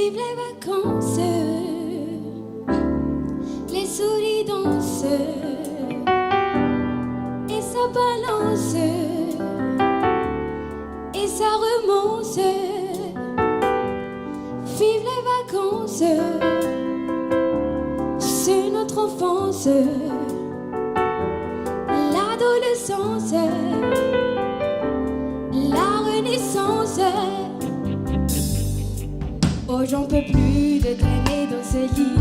Vive les vacances, les souris dansent et ça balance et ça remonte. Vive les vacances, c'est notre enfance, l'adolescence, la renaissance. Oh, j'en peux plus de traîner dans ce lit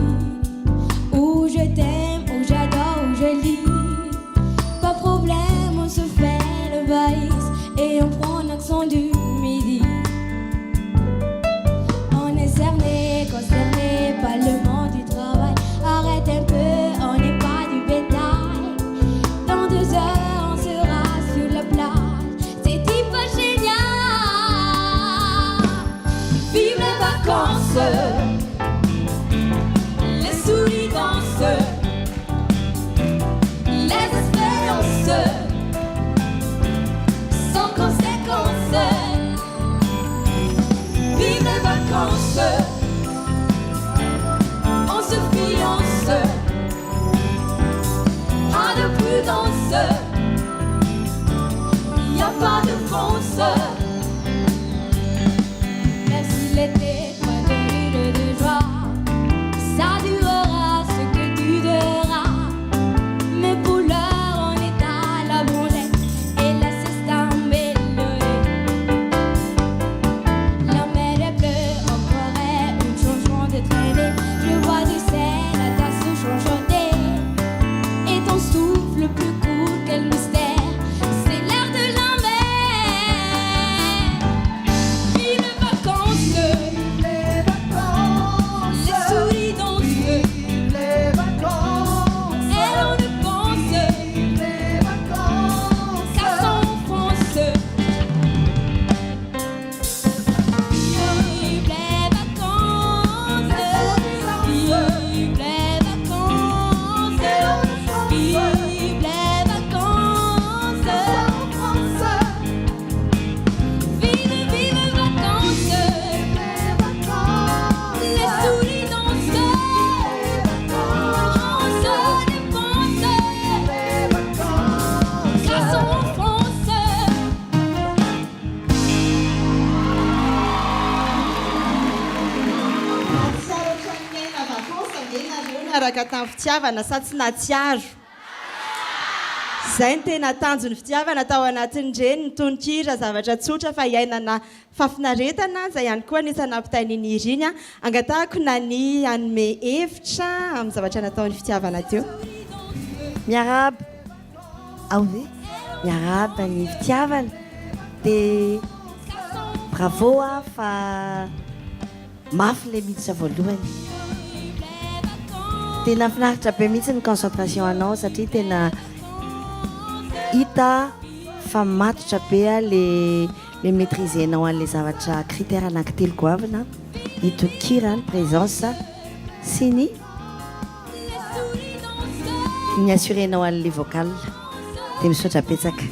où je t'aime, où j'adore, où je lis. Pas de problème, on se fait le valise et on prend l'accent du midi. On est cerné, concerné par le monde du travail. Arrête un peu, on n'est pas du bétail. Dans 2 heures, on sera sur la plage. C'est pas génial. Vive les vacances, les souris dansent, les espérances sans conséquence. Vive les vacances, on se fiance à de prudence, y a pas de fonce. Merci l'été, toi de rire de joie, ça durera ce que tu dureras. Mais pour l'heure, on est à la branlette et la siesta mélodie. La mer est bleue, encore un changement de traînée. Je vois du sel, la tasse changeante et ton souffle plus court que le mystère. C'est l'air de la mer. Vive les vacances, les souris dansent et l'on ne pense qu'à son enfance. Vive les vacances, vive les vacances, vive les vacances. Vive, vive vacances, les souris dansent, on se dépense qu'à son enfance. Araka tamin'ny fitiavana sa tsy natsiaro. Zay ny tena tanjon'ny fitiavana tao anatin'ireny ny tononkira zavatra tsotra fa iainana fafinaretana. Zay ihany koa anisany ampitain'iny iriny angatahako na ny anome hevitra amin'ny zavatra nataon'ny fitiavana teo. Miaraba aoe miaraba ny fitiavana dia bravo fa mafy le miditra voalohany. Tena finaritra be mihitsy ny concentration anao satria tena hita fa matotra be le maîtrisenao an'le zavatra critère anankitelo goavana, ny tononkira, ny présence sy ny assurenao an'le vocal dia misaotra betsaka.